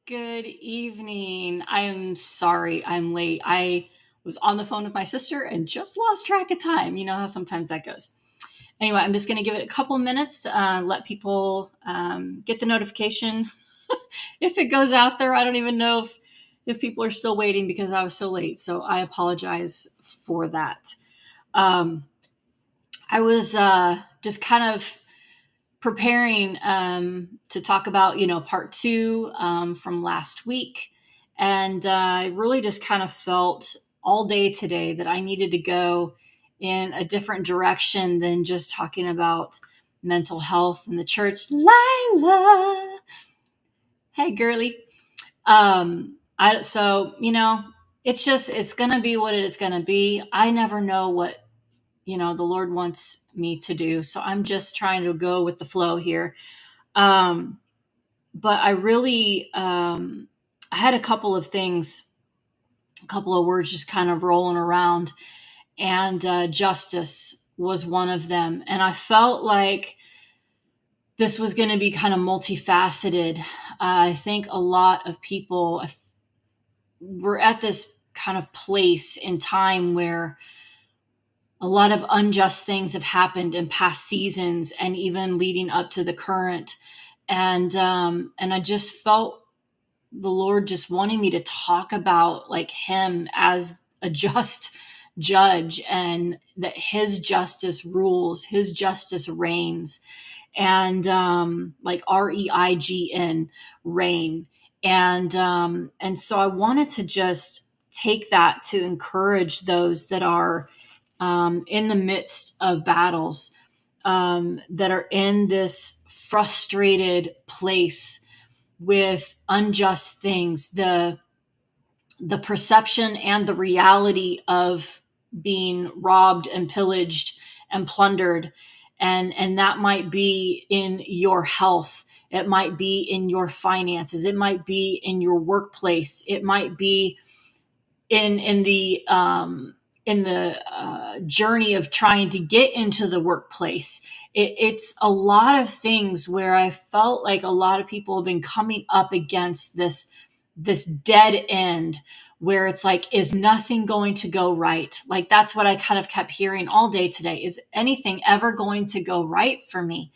Good evening. I'm sorry I'm late. I was on the phone with my sister and just lost track of time. You know how sometimes that goes. Anyway, I'm just going to give it a couple minutes to let people get the notification. If it goes out there, I don't even know if people are still waiting because I was so late. So I apologize for that. Um, I was just kind of preparing to talk about, part two from last week. And I really just kind of felt all day today that I needed to go in a different direction than just talking about mental health in the church. Lila, hey, girly. It's going to be what it's going to be. I never know what the Lord wants me to do, so I'm just trying to go with the flow here. um, but I really, I had a couple of things, a couple of words just kind of rolling around, and justice was one of them. And I felt like this was going to be kind of multifaceted. I think a lot of people, we're at this kind of place in time where a lot of unjust things have happened in past seasons and even leading up to the current. And I just felt the Lord just wanting me to talk about like him as a just judge, and that his justice rules, his justice reigns, and like REIGN, reign. And so I wanted to just take that to encourage those that are in the midst of battles, that are in this frustrated place with unjust things, the perception and the reality of being robbed and pillaged and plundered. And that might be in your health, it might be in your finances, it might be in your workplace, it might be in the journey of trying to get into the workplace. It's a lot of things where I felt like a lot of people have been coming up against this dead end, where it's like, is nothing going to go right? Like, that's what I kind of kept hearing all day today. Is anything ever going to go right for me?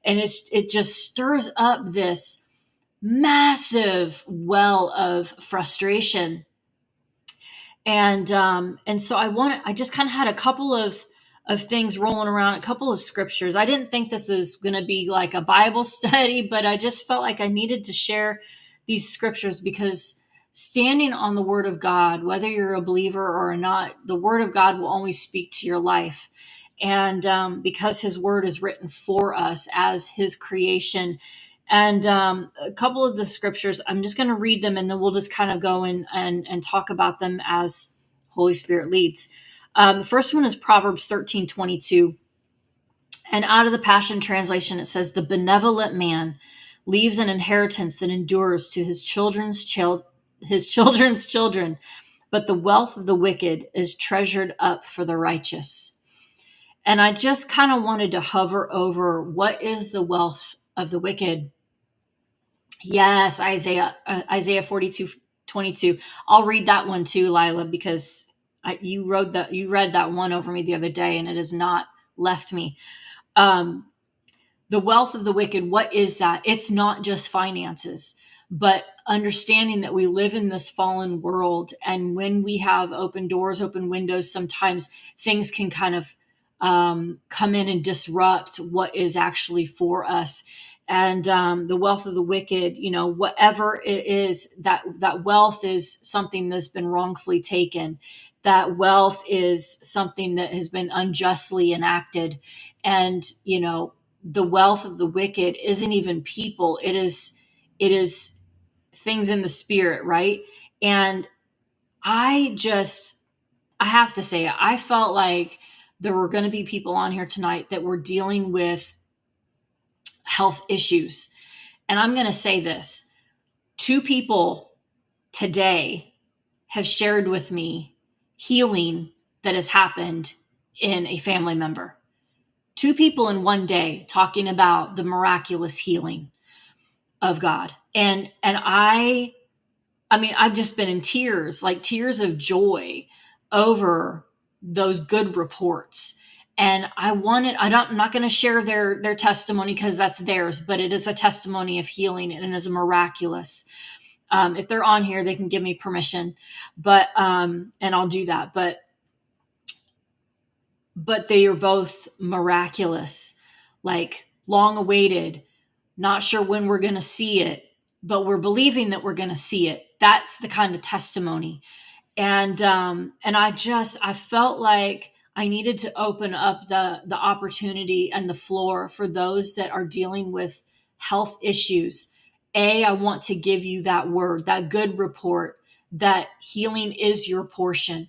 And it just stirs up this massive well of frustration. And so I just kind of had a couple of things rolling around, a couple of scriptures. I didn't think this is going to be like a Bible study, but I just felt like I needed to share these scriptures because standing on the word of God, whether you're a believer or not, the word of God will always speak to your life. And because his word is written for us as his creation. And a couple of the scriptures, I'm just going to read them, and then we'll just kind of go in and talk about them as Holy Spirit leads. The first one is Proverbs 13:22. And out of the Passion Translation, it says, "The benevolent man leaves an inheritance that endures to his children's children, but the wealth of the wicked is treasured up for the righteous." And I just kind of wanted to hover over, what is the wealth of the wicked? Yes, Isaiah 42:22. I'll read that one too, Lila, because you read that one over me the other day, and it has not left me. Um, the wealth of the wicked, what is that? It's not just finances, but understanding that we live in this fallen world. And when we have open doors, open windows, sometimes things can kind of come in and disrupt what is actually for us. And the wealth of the wicked, whatever it is, that wealth is something that's been wrongfully taken. That wealth is something that has been unjustly enacted. And, the wealth of the wicked isn't even people. It is things in the spirit, right? And I have to say, I felt like there were going to be people on here tonight that were dealing with health issues. And I'm going to say this: two people today have shared with me healing that has happened in a family member. Two people in one day talking about the miraculous healing. of God. And I mean, I've just been in tears, like tears of joy over those good reports. And I'm not going to share their testimony because that's theirs, but it is a testimony of healing and it is miraculous. If they're on here, they can give me permission, and I'll do that. But they are both miraculous, like long awaited, not sure when we're going to see it, but we're believing that we're going to see it. That's the kind of testimony. And I felt like I needed to open up the opportunity and the floor for those that are dealing with health issues. I want to give you that word, that good report, that healing is your portion.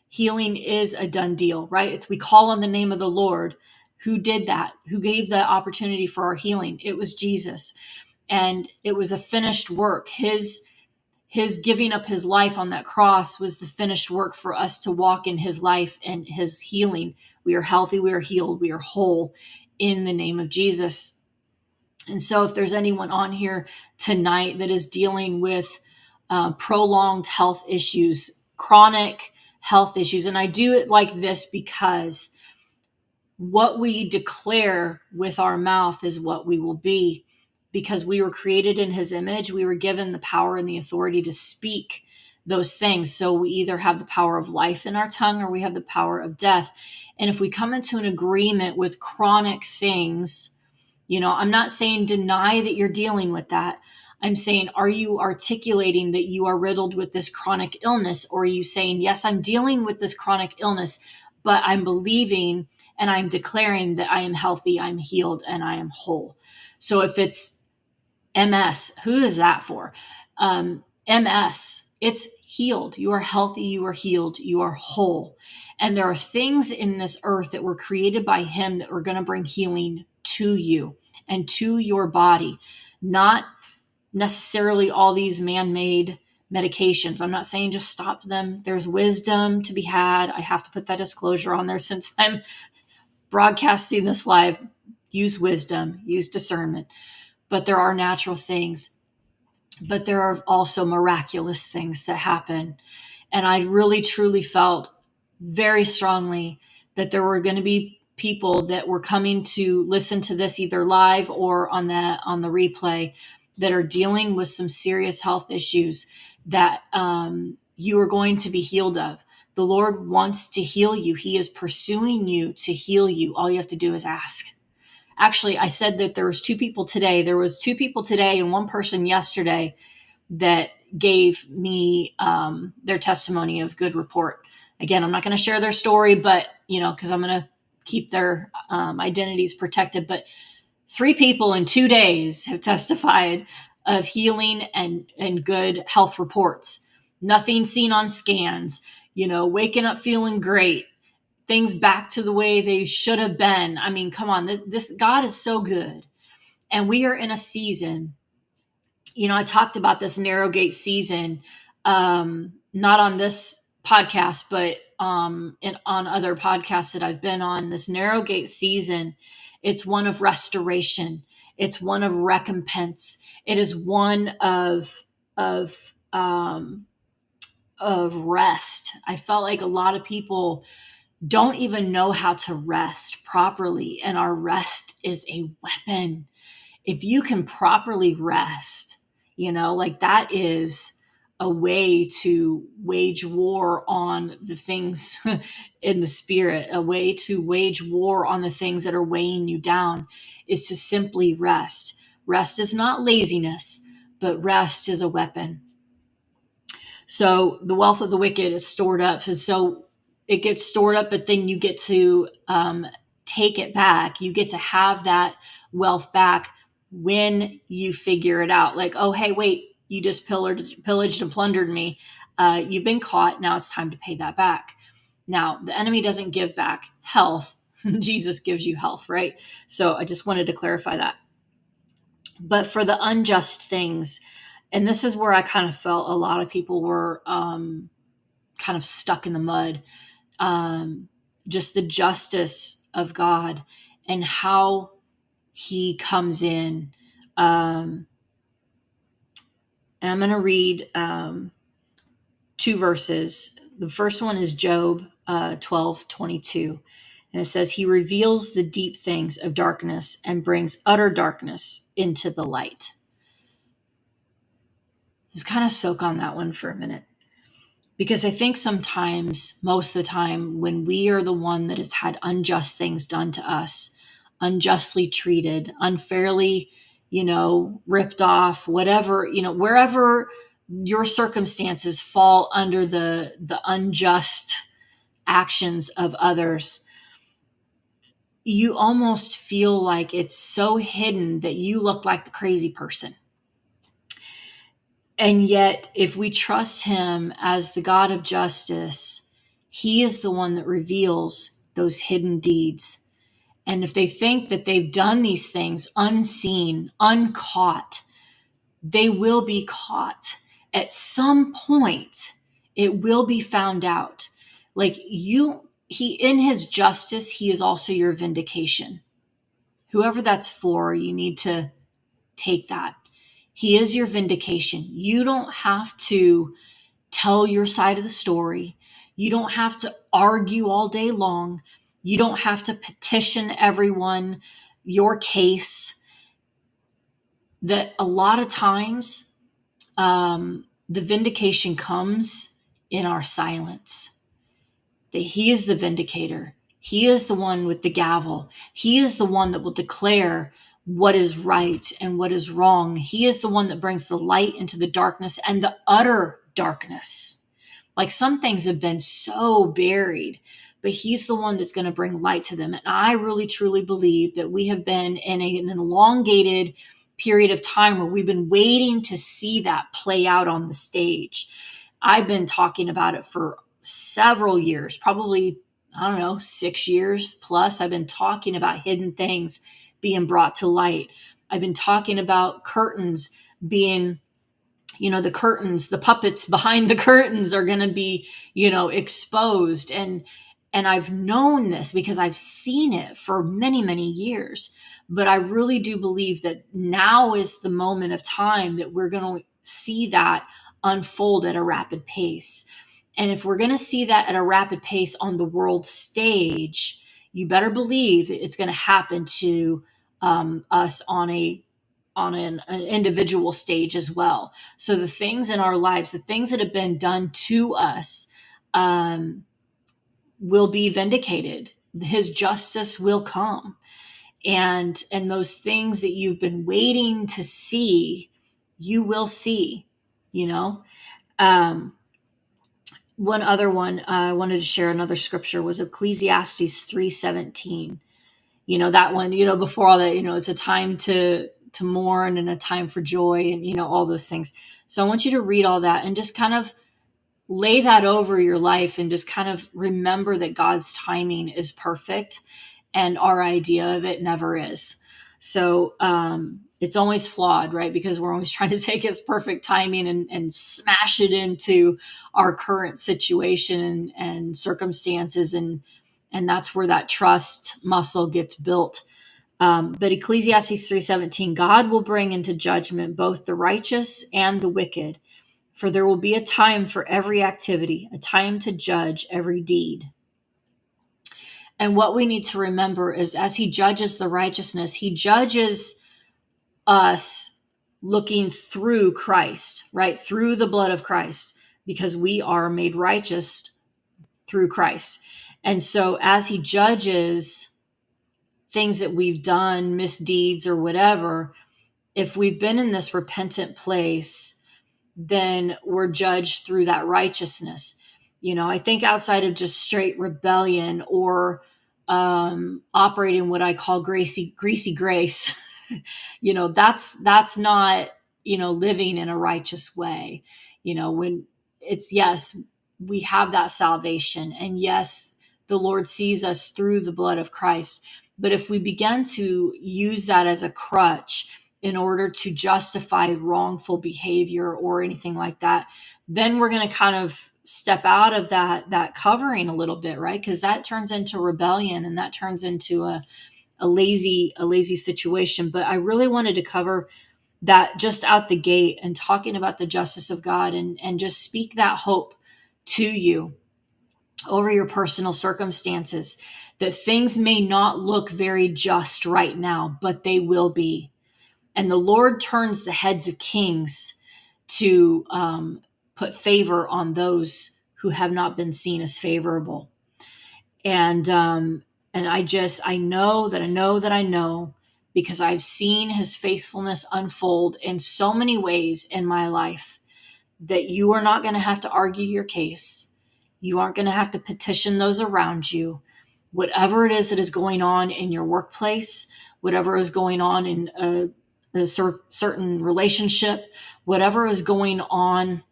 Healing is a done deal, right? We call on the name of the Lord. Who did that? Who gave the opportunity for our healing? It was Jesus. And it was a finished work. His giving up his life on that cross was the finished work for us to walk in his life and his healing. We are healthy, we are healed, we are whole in the name of Jesus. And so if there's anyone on here tonight that is dealing with prolonged health issues, chronic health issues, and I do it like this because what we declare with our mouth is what we will be. Because we were created in his image, we were given the power and the authority to speak those things. So we either have the power of life in our tongue or we have the power of death. And if we come into an agreement with chronic things, I'm not saying deny that you're dealing with that. I'm saying, are you articulating that you are riddled with this chronic illness? Or are you saying, yes, I'm dealing with this chronic illness, but I'm believing and I'm declaring that I am healthy, I'm healed, and I am whole. So if it's MS, who is that for? MS, it's healed. You are healthy, you are healed, you are whole. And there are things in this earth that were created by him that are going to bring healing to you and to your body, not necessarily all these man-made medications. I'm not saying just stop them. There's wisdom to be had. I have to put that disclosure on there since I'm broadcasting this live. Use wisdom, use discernment. But there are natural things, but there are also miraculous things that happen. And I really, truly felt very strongly that there were going to be people that were coming to listen to this either live or on the replay that are dealing with some serious health issues that you are going to be healed of. The Lord wants to heal you. He is pursuing you to heal you. All you have to do is ask. Actually, I said that there was two people today. There was two people today and one person yesterday that gave me their testimony of good report. Again, I'm not going to share their story, but because I'm going to keep their identities protected. But 3 people in 2 days have testified of healing and good health reports. Nothing seen on scans. Waking up feeling great. Things back to the way they should have been. I mean, come on, this God is so good. And we are in a season, I talked about this narrow gate season, not on this podcast, but on other podcasts that I've been on. This narrow gate season, it's one of restoration. It's one of recompense. It is one of rest. I felt like a lot of people don't even know how to rest properly. And our rest is a weapon. If you can properly rest, that is a way to wage war on the things in the spirit. A way to wage war on the things that are weighing you down is to simply rest. Rest is not laziness, but rest is a weapon. So the wealth of the wicked is stored up. And so it gets stored up, but then you get to take it back. You get to have that wealth back when you figure it out. Like, oh, hey, wait, you just pillaged and plundered me. You've been caught. Now it's time to pay that back. Now, the enemy doesn't give back health. Jesus gives you health, right? So I just wanted to clarify that. But for the unjust things, and this is where I kind of felt a lot of people were kind of stuck in the mud. Just the justice of God and how he comes in. And I'm going to read two verses. The first one is Job 12:22. And it says, He reveals the deep things of darkness and brings utter darkness into the light. Just kind of soak on that one for a minute. Because I think sometimes, most of the time, when we are the one that has had unjust things done to us, unjustly treated, unfairly, ripped off, whatever, wherever your circumstances fall under the unjust actions of others, you almost feel like it's so hidden that you look like the crazy person. And yet, if we trust him as the God of justice, he is the one that reveals those hidden deeds. And if they think that they've done these things unseen, uncaught, they will be caught. At some point, it will be found out. Like he, in his justice, he is also your vindication. Whoever that's for, you need to take that. He is your vindication. You don't have to tell your side of the story. You don't have to argue all day long. You don't have to petition everyone your case. That a lot of times, the vindication comes in our silence. That he is the vindicator. He is the one with the gavel. He is the one that will declare what is right and what is wrong. He is the one that brings the light into the darkness and the utter darkness. Like some things have been so buried, but he's the one that's going to bring light to them. And I really, truly believe that we have been in an elongated period of time where we've been waiting to see that play out on the stage. I've been talking about it for several years, probably, 6 years plus. I've been talking about hidden things being brought to light. I've been talking about curtains being, the curtains, the puppets behind the curtains are going to be, exposed. And I've known this because I've seen it for many, many years. But I really do believe that now is the moment of time that we're going to see that unfold at a rapid pace. And if we're going to see that at a rapid pace on the world stage, you better believe it's going to happen to us on an individual stage as well. So the things in our lives, the things that have been done to us, will be vindicated. His justice will come. And those things that you've been waiting to see, you will see, one other one I wanted to share, another scripture, was Ecclesiastes 3:17. That one, before all that, it's a time to mourn and a time for joy and, all those things. So I want you to read all that and just kind of lay that over your life and just kind of remember that God's timing is perfect and our idea of it never is. So it's always flawed, right? Because we're always trying to take his perfect timing and smash it into our current situation and circumstances. And that's where that trust muscle gets built. But Ecclesiastes 3:17, God will bring into judgment both the righteous and the wicked, for there will be a time for every activity, a time to judge every deed. And what we need to remember is as he judges the righteousness, he judges us looking through Christ, right? Through the blood of Christ, because we are made righteous through Christ. And so as he judges things that we've done, misdeeds or whatever, if we've been in this repentant place, then we're judged through that righteousness. I think outside of just straight rebellion or operating what I call greasy grace, that's not, living in a righteous way. When it's, yes, we have that salvation, and yes, the Lord sees us through the blood of Christ. But if we begin to use that as a crutch in order to justify wrongful behavior or anything like that, then we're going to kind of step out of that covering a little bit, right? Because that turns into rebellion and that turns into a lazy situation. But I really wanted to cover that just out the gate and talking about the justice of God, and just speak that hope to you over your personal circumstances, that things may not look very just right now, but they will be. And the Lord turns the heads of kings to put favor on those who have not been seen as favorable. And I know that I know, because I've seen his faithfulness unfold in so many ways in my life, that you are not going to have to argue your case. You aren't going to have to petition those around you. Whatever it is that is going on in your workplace, whatever is going on in a certain relationship, whatever is going on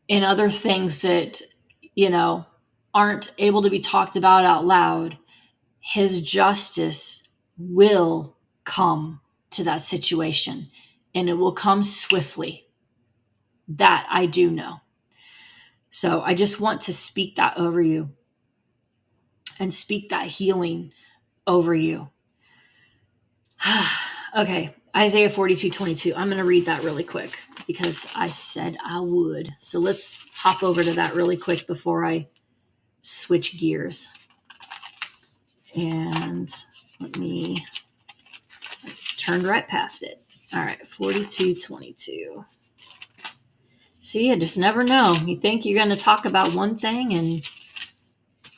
in other things that, aren't able to be talked about out loud, his justice will come to that situation, and it will come swiftly. That I do know. So I just want to speak that over you and speak that healing over you. Okay, Isaiah 42:22. I'm going to read that really quick because I said I would. So let's hop over to that really quick before I switch gears. And let me turn right past it. All right, 42:22. See, I just never know. You think you're going to talk about one thing, and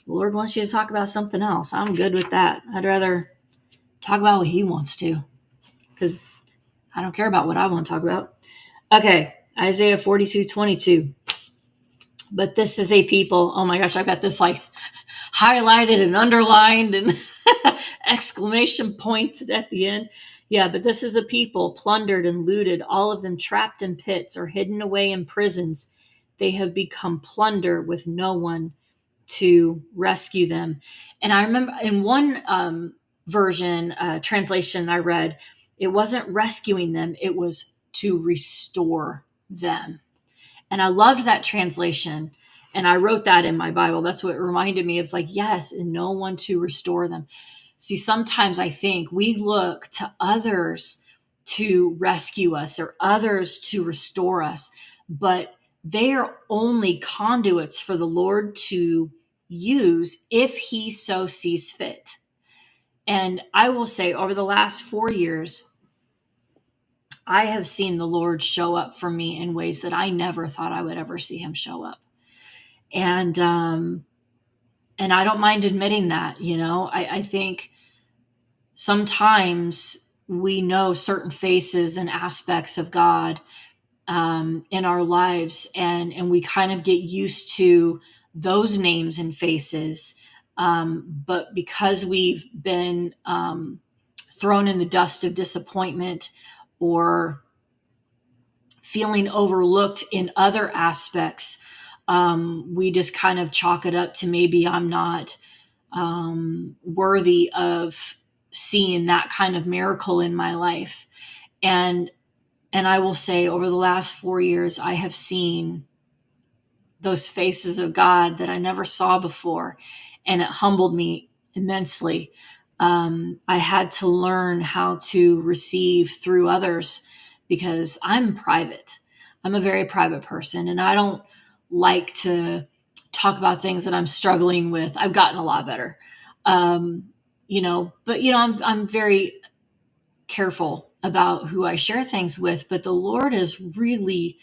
the Lord wants you to talk about something else. I'm good with that. I'd rather talk about what he wants to, because I don't care about what I want to talk about. Okay, Isaiah 42:22. But this is a people. Oh my gosh, I've got this like highlighted and underlined and exclamation points at the end. Yeah, but this is a people plundered and looted, all of them trapped in pits or hidden away in prisons. They have become plunder with no one to rescue them. And I remember in one translation I read, it wasn't rescuing them, it was to restore them. And I loved that translation. And I wrote that in my Bible. That's what it reminded me. It's like, yes, and no one to restore them. See, sometimes I think we look to others to rescue us or others to restore us, but they are only conduits for the Lord to use if he so sees fit. And I will say, over the last 4 years, I have seen the Lord show up for me in ways that I never thought I would ever see him show up. And I don't mind admitting that. I think sometimes we know certain faces and aspects of God in our lives, and we kind of get used to those names and faces. But because we've been thrown in the dust of disappointment or feeling overlooked in other aspects, we just kind of chalk it up to maybe I'm not worthy of seeing that kind of miracle in my life. And I will say, over the last 4 years, I have seen those faces of God that I never saw before, and it humbled me immensely. I had to learn how to receive through others because I'm private. I'm a very private person, and I don't like to talk about things that I'm struggling with. I've gotten a lot better, but I'm very careful about who I share things with. But the Lord has really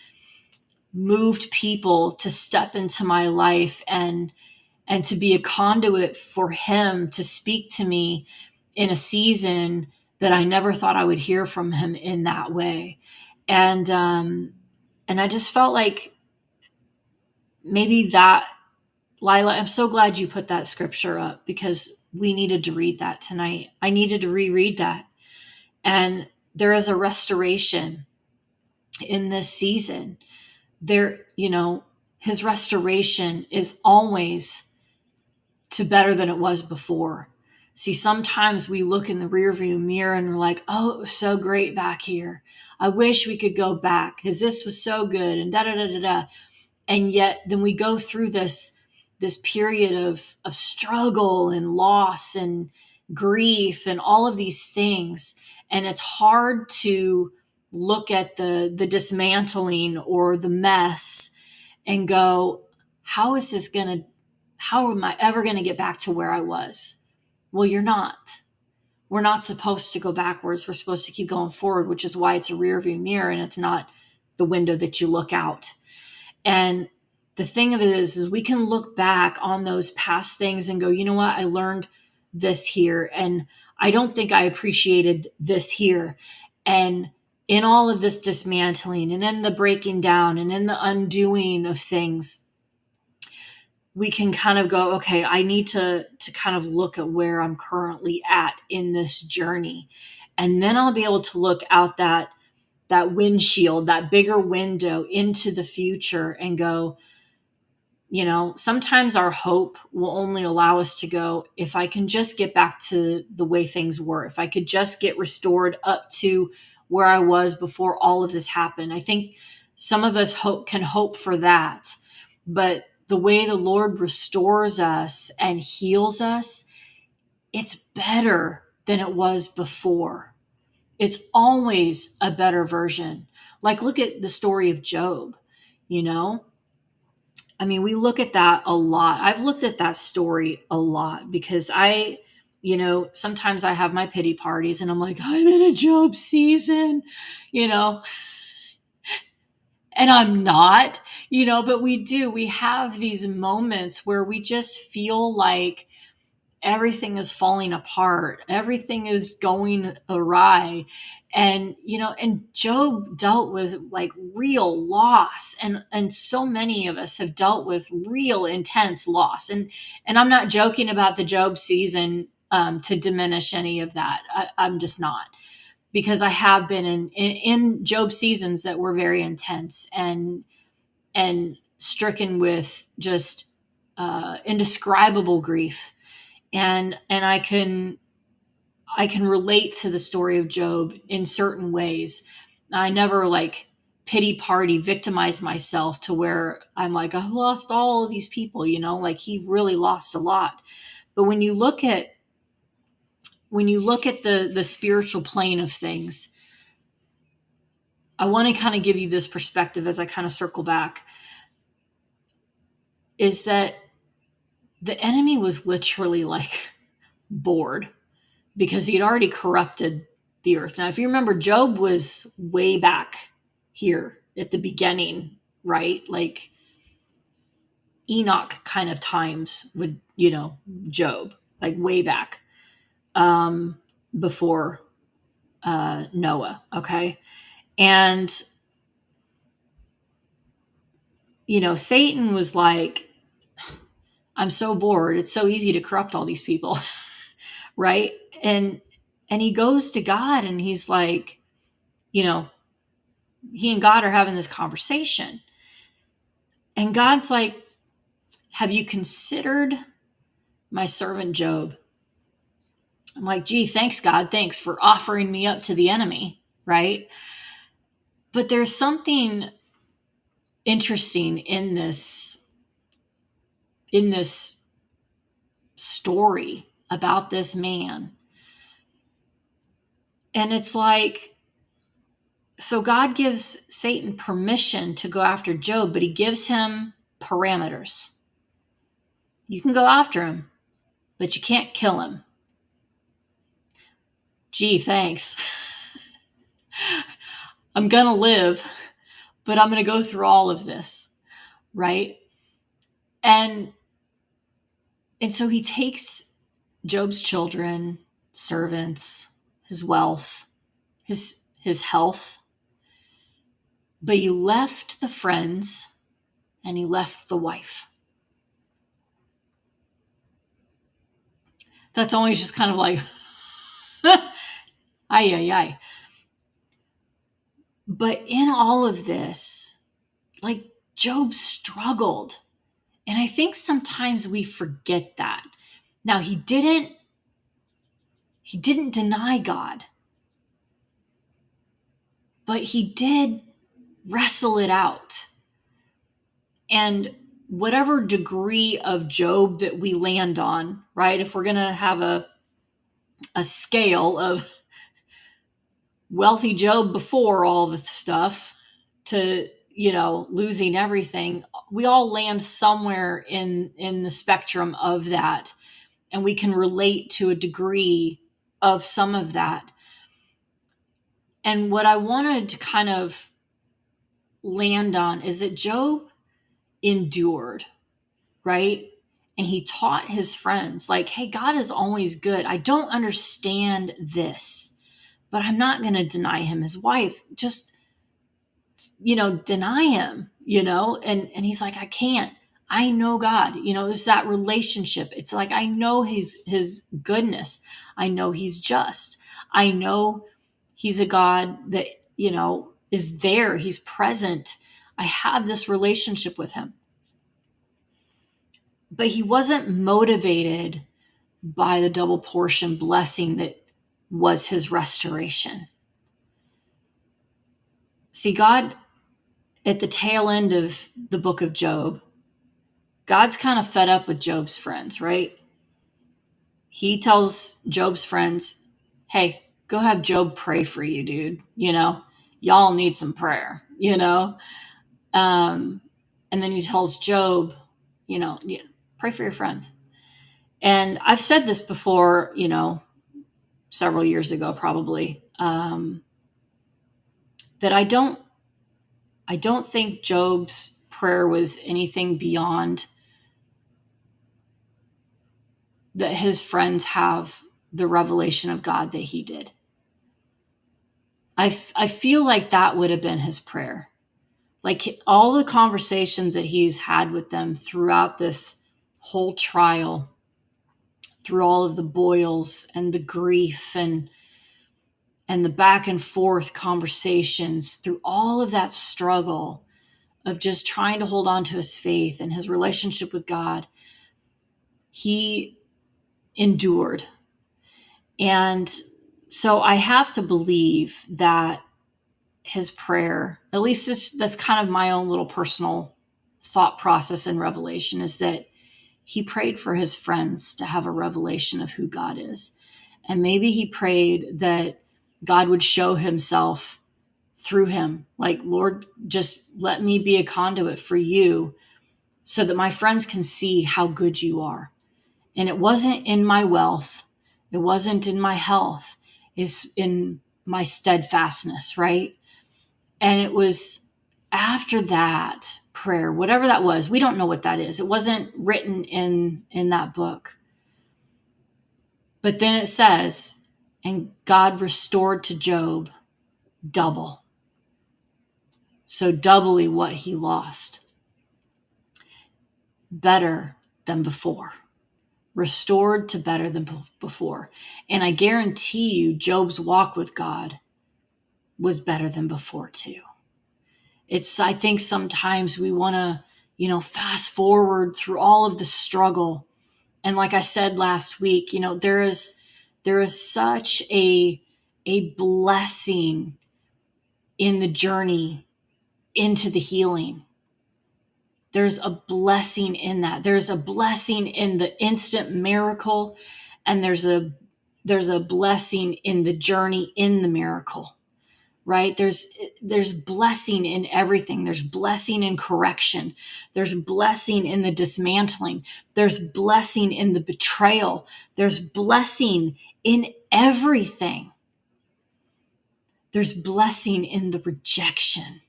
moved people to step into my life and to be a conduit for him to speak to me in a season that I never thought I would hear from him in that way. And I just felt like maybe that, Lila, I'm so glad you put that scripture up because we needed to read that tonight. I needed to reread that. And there is a restoration in this season. His restoration is always to better than it was before. See, sometimes we look in the rearview mirror and we're like, oh, it was so great back here. I wish we could go back because this was so good and da-da-da-da-da. And yet then we go through this period of struggle and loss and grief and all of these things. And it's hard to look at the dismantling or the mess and go, how is this going to, how am I ever going to get back to where I was? Well, you're not. We're not supposed to go backwards. We're supposed to keep going forward, which is why it's a rear view mirror and it's not the window that you look out. And the thing of it is we can look back on those past things and go, you know what? I learned this here. And I don't think I appreciated this here. And in all of this dismantling and in the breaking down and in the undoing of things, we can kind of go, okay, I need to kind of look at where I'm currently at in this journey. And then I'll be able to look out that windshield, that bigger window into the future and go, you know, sometimes our hope will only allow us to go, if I can just get back to the way things were, if I could just get restored up to where I was before all of this happened. I think some of us can hope for that. But the way the Lord restores us and heals us, it's better than it was before. It's always a better version. Like, look at the story of Job, you know? I mean, we look at that a lot. I've looked at that story a lot because sometimes I have my pity parties and I'm like, I'm in a Job season, you know, and I'm not, but we have these moments where we just feel like everything is falling apart. Everything is going awry. And Job dealt with like real loss. And so many of us have dealt with real intense loss. And I'm not joking about the Job season to diminish any of that. I'm just not, because I have been in Job seasons that were very intense and stricken with just indescribable grief. And I can relate to the story of Job in certain ways. I never like pity party victimize myself to where I'm like, I lost all of these people, like he really lost a lot. But when you look at the spiritual plane of things, I want to kind of give you this perspective as I kind of circle back, is that the enemy was literally like bored because he'd already corrupted the earth. Now, if you remember, Job was way back here at the beginning, right? Like Enoch kind of times with, Job, like way back before Noah, okay? And, Satan was like, I'm so bored. It's so easy to corrupt all these people, right? And he goes to God and he's like, he and God are having this conversation. And God's like, have you considered my servant Job? I'm like, gee, thanks, God. Thanks for offering me up to the enemy, right? But there's something interesting in this story about this man. And it's like, so God gives Satan permission to go after Job, but he gives him parameters. You can go after him, but you can't kill him. Gee, thanks. I'm going to live, but I'm going to go through all of this, right? And so he takes Job's children, servants, his wealth, his health, but he left the friends and he left the wife. That's always just kind of like, ay. But in all of this, like Job struggled. And I think sometimes we forget that. Now, he didn't deny God, but he did wrestle it out. And whatever degree of Job that we land on, right? If we're going to have a scale of wealthy Job before all the stuff to, losing everything. We all land somewhere in the spectrum of that, and we can relate to a degree of some of that. And what I wanted to kind of land on is that Job endured, right? And he taught his friends, like, hey, God is always good. I don't understand this, but I'm not going to deny him his wife. Just, deny him, and he's like, I can't. I know God, it's that relationship. It's like, I know his goodness. I know he's just. I know he's a God that, is there. He's present. I have this relationship with him. But he wasn't motivated by the double portion blessing that was his restoration. See, God, at the tail end of the book of Job, God's kind of fed up with Job's friends, right? He tells Job's friends, hey, go have Job pray for you, dude. Y'all need some prayer, And then he tells Job, pray for your friends. And I've said this before, several years ago, probably, that I don't think Job's prayer was anything beyond that his friends have the revelation of God that he did. I feel like that would have been his prayer. Like all the conversations that he's had with them throughout this whole trial, through all of the boils and the grief and the back and forth conversations, through all of that struggle of just trying to hold on to his faith and his relationship with God, he endured. And so I have to believe that his prayer, at least that's kind of my own little personal thought process and revelation, is that he prayed for his friends to have a revelation of who God is. And maybe he prayed that God would show himself through him. Like, Lord, just let me be a conduit for you so that my friends can see how good you are. And it wasn't in my wealth. It wasn't in my health. It's in my steadfastness, right? And it was after that prayer, whatever that was, we don't know what that is. It wasn't written in that book. But then it says, and God restored to Job double. So doubly what he lost. Better than before. Restored to better than before. And I guarantee you, Job's walk with God was better than before too. I think sometimes we want to, fast forward through all of the struggle. And like I said last week, there is such a blessing in the journey into the healing. There's a blessing in that. There's a blessing in the instant miracle, and there's a blessing in the journey in the miracle, right? There's blessing in everything. There's blessing in correction. There's blessing in the dismantling. There's blessing in the betrayal. There's blessing in everything. There's blessing in the rejection.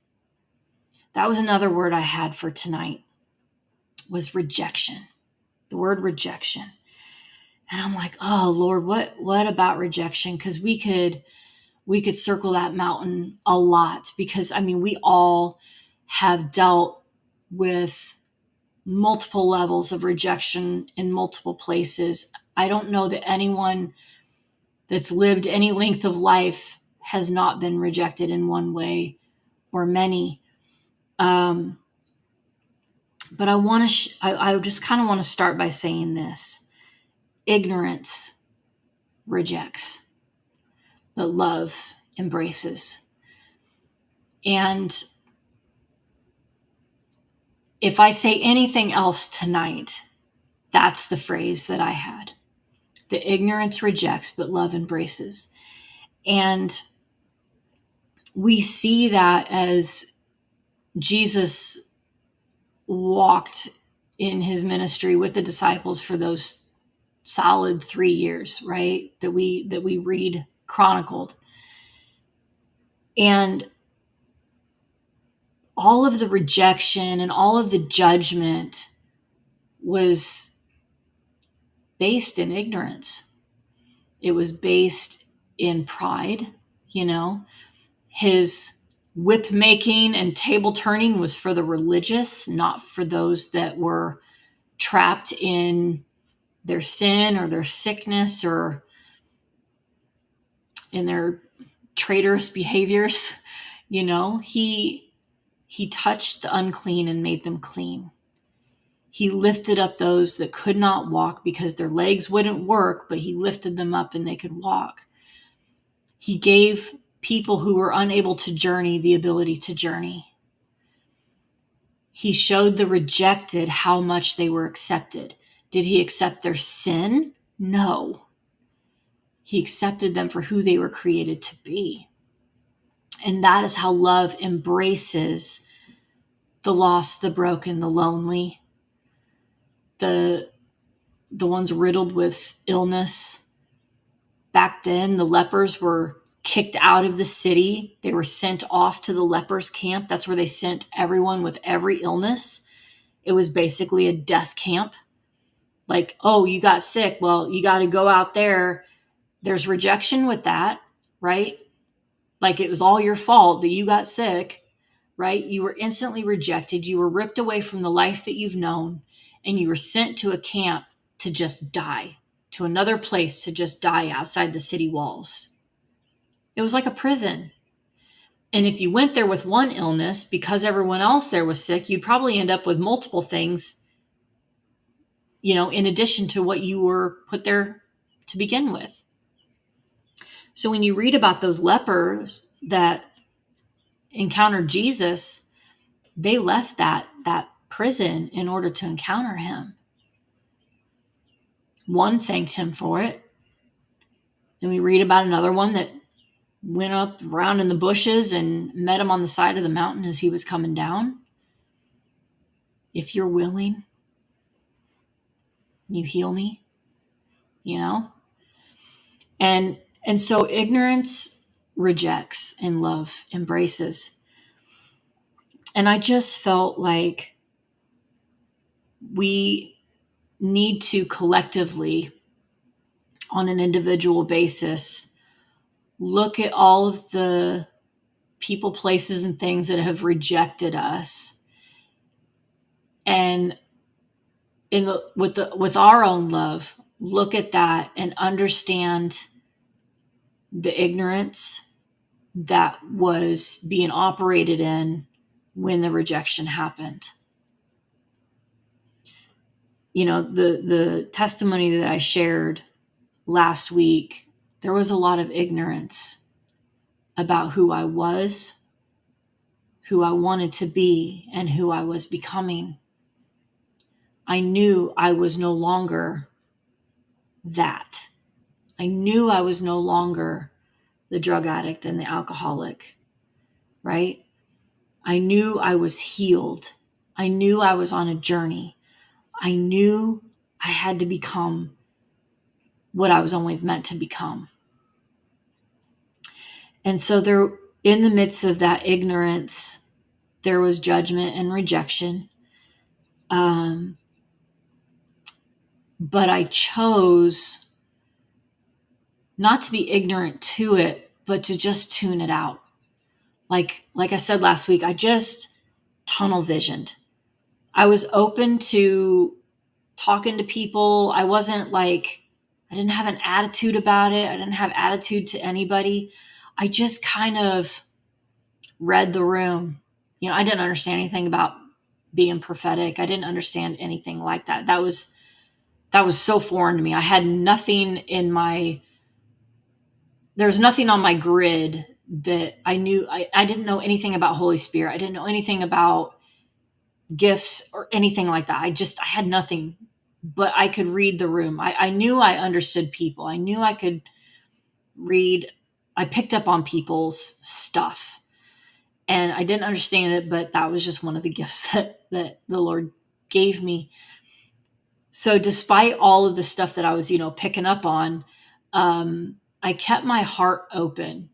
That was another word I had for tonight, was rejection. The word rejection. And I'm like, oh Lord, what about rejection? Because we could circle that mountain a lot, because we all have dealt with multiple levels of rejection in multiple places. I don't know that anyone that's lived any length of life has not been rejected in one way or many. But I just kind of want to start by saying this. Ignorance rejects, but love embraces. And if I say anything else tonight, that's the phrase that I had. The ignorance rejects, but love embraces. And we see that as Jesus walked in his ministry with the disciples for those solid 3 years, right? That we read chronicled. And all of the rejection and all of the judgment was based in ignorance. It was based in pride, you know. His whip making and table turning was for the religious, not for those that were trapped in their sin or their sickness or in their traitorous behaviors. You know, he touched the unclean and made them clean. He lifted up those that could not walk because their legs wouldn't work, but he lifted them up and they could walk. He gave people who were unable to journey the ability to journey. He showed the rejected how much they were accepted. Did he accept their sin? No. He accepted them for who they were created to be. And that is how love embraces the lost, the broken, the lonely, the ones riddled with illness. Back then, the lepers were kicked out of the city. They were sent off to the lepers camp. That's where they sent everyone with every illness. It was basically a death camp. Like, oh, you got sick. Well, you got to go out there. There's rejection with that, right? Like it was all your fault that you got sick, right? You were instantly rejected. You were ripped away from the life that you've known, and you were sent to a camp to just die, to another place to just die outside the city walls. It was like a prison. And if you went there with one illness, because everyone else there was sick, you'd probably end up with multiple things, you know, in addition to what you were put there to begin with. So when you read about those lepers that encountered Jesus, they left that prison in order to encounter him. One thanked him for it. Then we read about another one that went up around in the bushes and met him on the side of the mountain as he was coming down. If you're willing, you heal me, you know? And so ignorance rejects and love embraces. And I just felt like we need to collectively, on an individual basis, look at all of the people, places, and things that have rejected us, and with our own love, look at that and understand the ignorance that was being operated in when the rejection happened. You know, the testimony that I shared last week, there was a lot of ignorance about who I was, who I wanted to be, and who I was becoming. I knew I was no longer that. I knew I was no longer the drug addict and the alcoholic, right? I knew I was healed. I knew I was on a journey. I knew I had to become what I was always meant to become. And so there, in the midst of that ignorance, there was judgment and rejection. But I chose not to be ignorant to it, but to just tune it out. Like I said last week, I just tunnel visioned. I was open to talking to people. I didn't have an attitude about it. I didn't have attitude to anybody. I just kind of read the room. You know, I didn't understand anything about being prophetic. I didn't understand anything like that. That was so foreign to me. I had nothing there was nothing on my grid that I knew. I didn't know anything about Holy Spirit. I didn't know anything about gifts or anything like that. I had nothing, but I could read the room. I knew I understood people. I knew I could read. I picked up on people's stuff. And I didn't understand it, but that was just one of the gifts that the Lord gave me. So despite all of the stuff that I was, picking up on, I kept my heart open,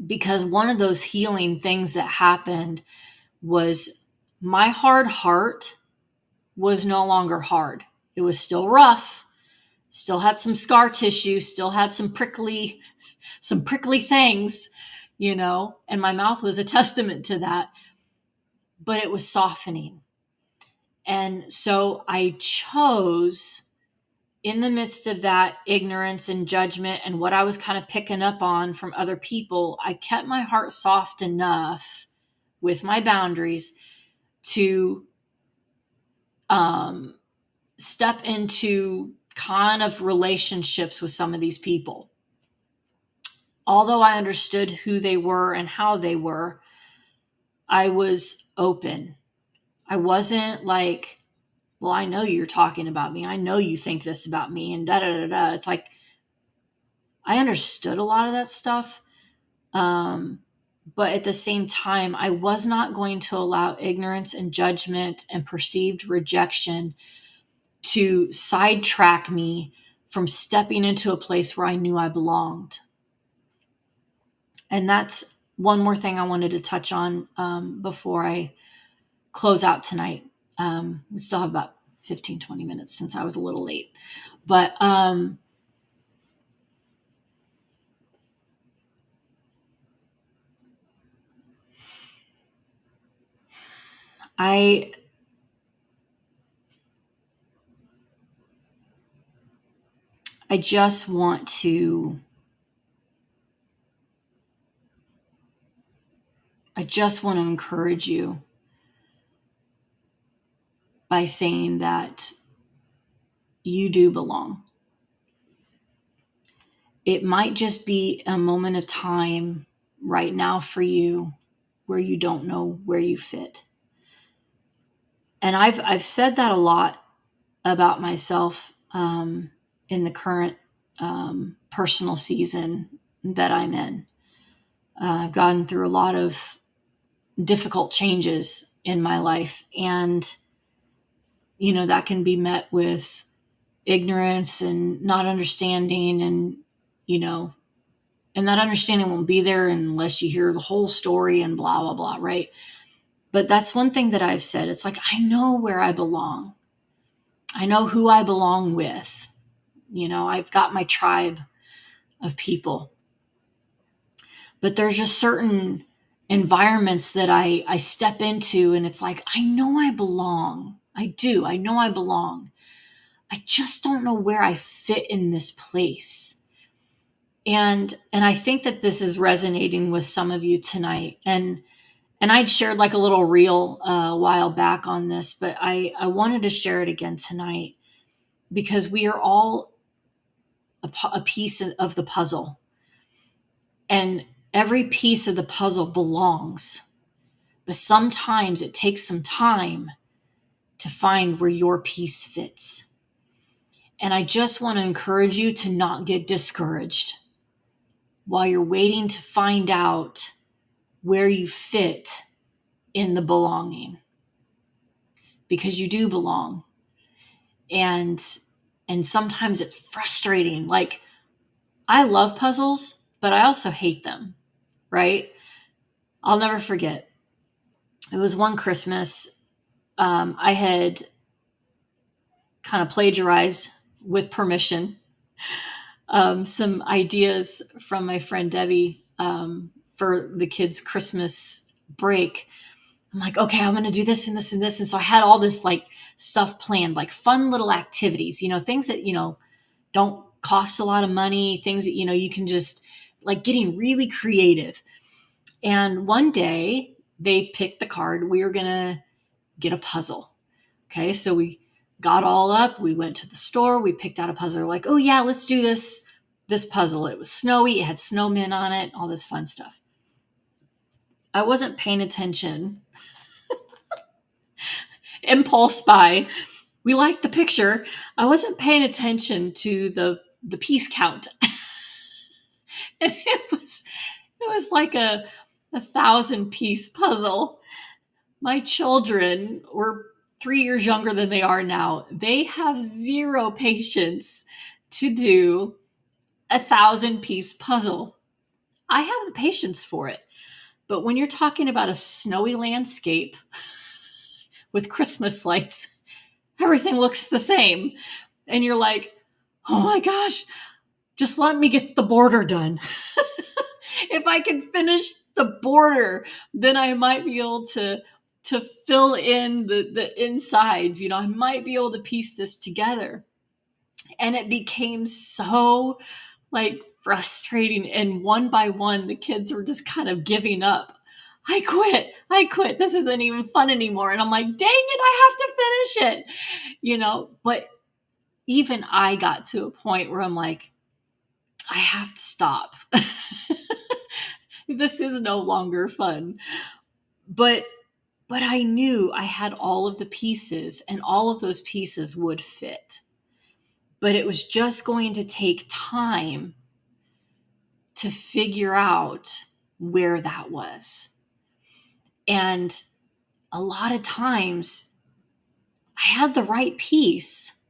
because one of those healing things that happened was my hard heart was no longer hard. It was still rough, still had some scar tissue, still had some prickly things, and my mouth was a testament to that, but it was softening. And so I chose, in the midst of that ignorance and judgment and what I was kind of picking up on from other people, I kept my heart soft enough with my boundaries to step into kind of relationships with some of these people. Although I understood who they were and how they were, I was open. I wasn't like, well, I know you're talking about me. I know you think this about me, and da da da da. It's like, I understood a lot of that stuff. But at the same time, I was not going to allow ignorance and judgment and perceived rejection to sidetrack me from stepping into a place where I knew I belonged. And that's one more thing I wanted to touch on before I close out tonight. We still have about 15, 20 minutes since I was a little late. But I just want to encourage you by saying that you do belong. It might just be a moment of time right now for you where you don't know where you fit. And I've said that a lot about myself in the current personal season that I'm in. I've gone through a lot of difficult changes in my life, and that can be met with ignorance and not understanding, and and that understanding won't be there unless you hear the whole story and blah blah blah, right? But that's one thing that I've said. It's like, I know where I belong. I know who I belong with. I've got my tribe of people. But there's just certain environments that I step into, and it's like, I know I belong. I do. I know I belong. I just don't know where I fit in this place. And I think that this is resonating with some of you tonight. And I'd shared like a little reel a while back on this, but I wanted to share it again tonight, because we are all a piece of the puzzle. And every piece of the puzzle belongs. But sometimes it takes some time to find where your piece fits. And I just want to encourage you to not get discouraged while you're waiting to find out where you fit in the belonging. Because you do belong. And sometimes it's frustrating. Like, I love puzzles, but I also hate them, right? I'll never forget. It was one Christmas. I had kind of plagiarized, with permission, some ideas from my friend Debbie for the kids' Christmas break. I'm like, okay, I'm going to do this and this and this. And so I had all this like stuff planned, like fun little activities, things that, don't cost a lot of money, things that, you can just like, getting really creative. And one day they picked the card. We were going to get a puzzle. Okay. So we got all up. We went to the store. We picked out a puzzle. We're like, oh yeah, let's do this puzzle. It was snowy. It had snowmen on it, all this fun stuff. I wasn't paying attention. Impulse buy. We liked the picture. I wasn't paying attention to the piece count. And it was like a 1,000-piece puzzle. My children were 3 years younger than they are now. They have zero patience to do 1,000-piece puzzle. I have the patience for it. But when you're talking about a snowy landscape with Christmas lights, everything looks the same. And you're like, oh my gosh, just let me get the border done. If I can finish the border, then I might be able to fill in the insides. I might be able to piece this together. And it became so like frustrating. And one by one, the kids were just kind of giving up. I quit. This isn't even fun anymore. And I'm like, dang it, I have to finish it. But even I got to a point where I'm like, I have to stop. This is no longer fun. But I knew I had all of the pieces, and all of those pieces would fit. But it was just going to take time to figure out where that was. And a lot of times I had the right piece.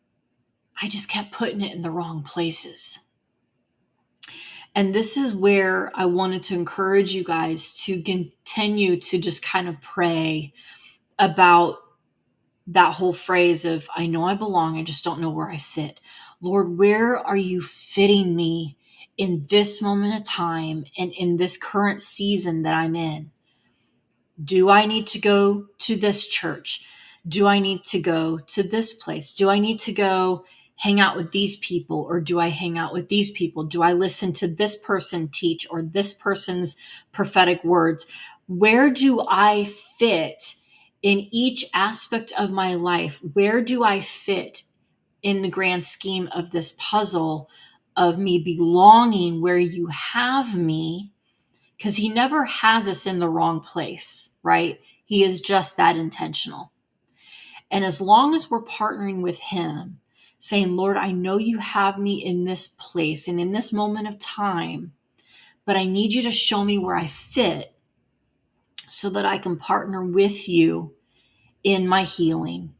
I just kept putting it in the wrong places. And this is where I wanted to encourage you guys to continue to just kind of pray about that whole phrase of, I know I belong, I just don't know where I fit. Lord, where are you fitting me in this moment of time and in this current season that I'm in? Do I need to go to this church? Do I need to go to this place? Do I need to go hang out with these people, or do I hang out with these people? Do I listen to this person teach, or this person's prophetic words? Where do I fit in each aspect of my life? Where do I fit in the grand scheme of this puzzle of me belonging where you have me? Because he never has us in the wrong place, right? He is just that intentional. And as long as we're partnering with him, saying, Lord, I know you have me in this place and in this moment of time, but I need you to show me where I fit so that I can partner with you in my healing,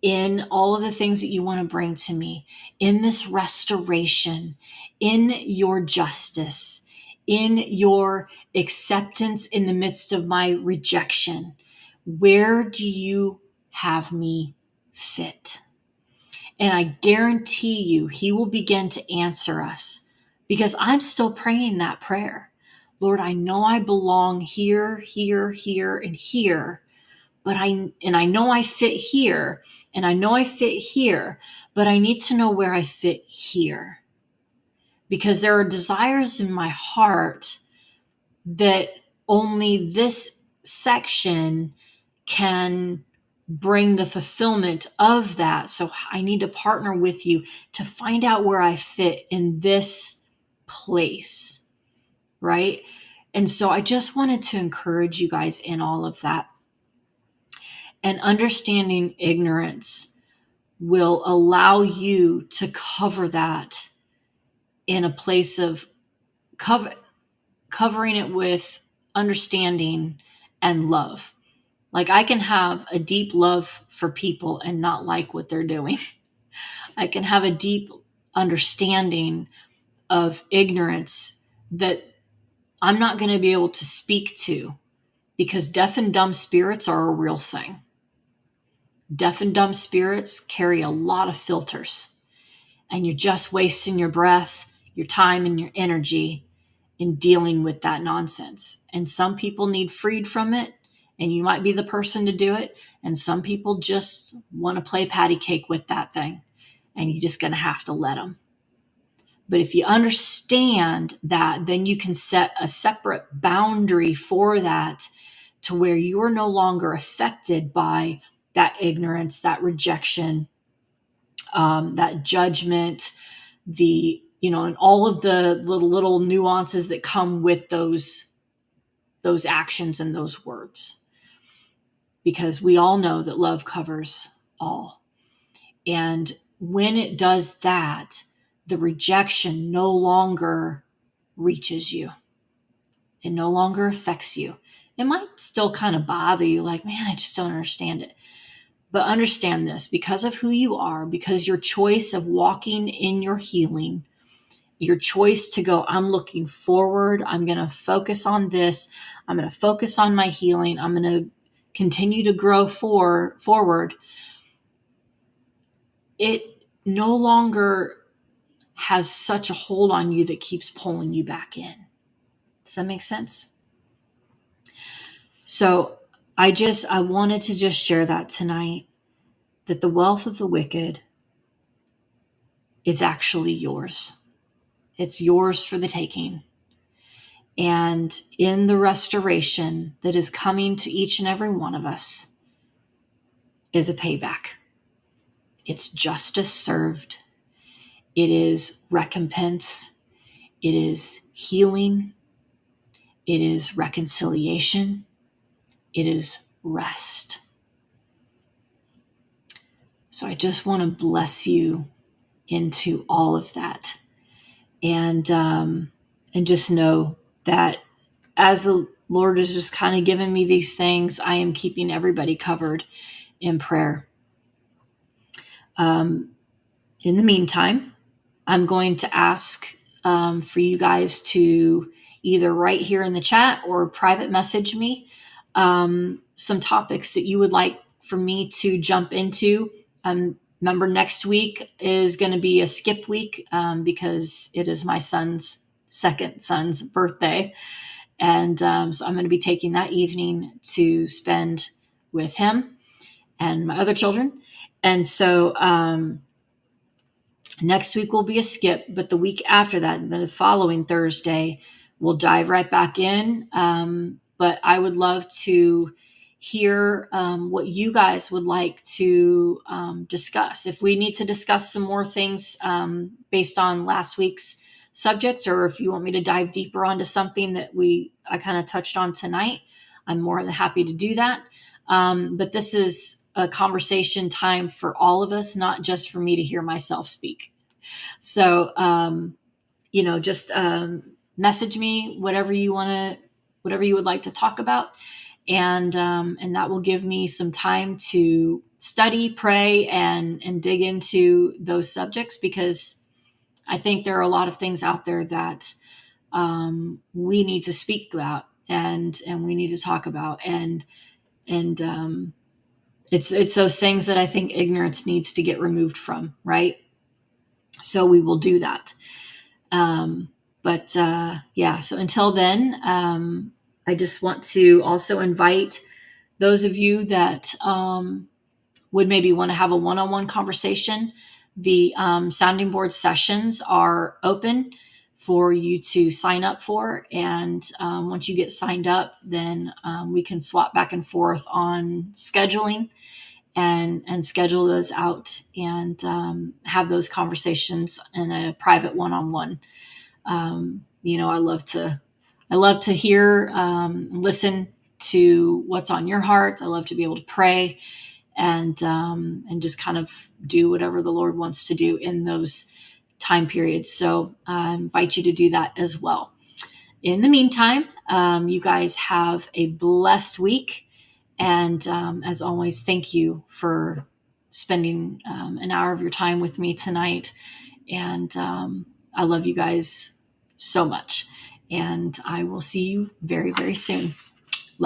in all of the things that you want to bring to me, in this restoration, in your justice, in your acceptance in the midst of my rejection. Where do you have me fit? And I guarantee you, he will begin to answer us, because I'm still praying that prayer. Lord, I know I belong here, here, here, and here, but I know I fit here, and I know I fit here, but I need to know where I fit here. Because there are desires in my heart that only this section can bring the fulfillment of that. So I need to partner with you to find out where I fit in this place, right? And so I just wanted to encourage you guys in all of that. And understanding ignorance will allow you to cover that in a place of covering it with understanding and love. Like, I can have a deep love for people and not like what they're doing. I can have a deep understanding of ignorance that I'm not going to be able to speak to, because deaf and dumb spirits are a real thing. Deaf and dumb spirits carry a lot of filters, and you're just wasting your breath, your time, and your energy in dealing with that nonsense. And some people need freed from it, and you might be the person to do it. And some people just want to play patty cake with that thing, and you're just going to have to let them. But if you understand that, then you can set a separate boundary for that, to where you are no longer affected by that ignorance, that rejection, that judgment, and all of the little nuances that come with those actions and those words. Because we all know that love covers all. And when it does that, the rejection no longer reaches you. It no longer affects you. It might still kind of bother you, like, man, I just don't understand it. But understand this, because of who you are, because your choice of walking in your healing, your choice to go, I'm looking forward, I'm going to focus on this, I'm going to focus on my healing, I'm going to continue to grow forward, it no longer has such a hold on you that keeps pulling you back in. Does that make sense? So I wanted to just share that tonight, that the wealth of the wicked is actually yours. It's yours for the taking. And in the restoration that is coming to each and every one of us is a payback. It's justice served. It is recompense. It is healing. It is reconciliation. It is rest. So I just want to bless you into all of that. And just know that as the Lord is just kind of giving me these things, I am keeping everybody covered in prayer. In the meantime, I'm going to ask for you guys to either write here in the chat or private message me some topics that you would like for me to jump into. Remember, next week is going to be a skip week because it is my second son's birthday. And so I'm going to be taking that evening to spend with him and my other children. And so next week will be a skip, but the week after that, the following Thursday, we'll dive right back in. But I would love to hear what you guys would like to discuss. If we need to discuss some more things based on last week's subject, or if you want me to dive deeper onto something that I kind of touched on tonight, I'm more than happy to do that. But this is a conversation time for all of us, not just for me to hear myself speak. So, just message me whatever you would like to talk about. And that will give me some time to study, pray, and dig into those subjects, because I think there are a lot of things out there that we need to speak about and we need to talk about. And it's those things that I think ignorance needs to get removed from, right? So we will do that. So until then, I just want to also invite those of you that would maybe want to have a one-on-one conversation. The sounding board sessions are open for you to sign up for. And once you get signed up, then we can swap back and forth on scheduling and schedule those out and have those conversations in a private one-on-one. I love to hear, listen to what's on your heart. I love to be able to pray and just kind of do whatever the Lord wants to do in those time periods. So I invite you to do that as well. In the meantime, you guys have a blessed week. And as always, thank you for spending an hour of your time with me tonight. And I love you guys so much. And I will see you very, very soon.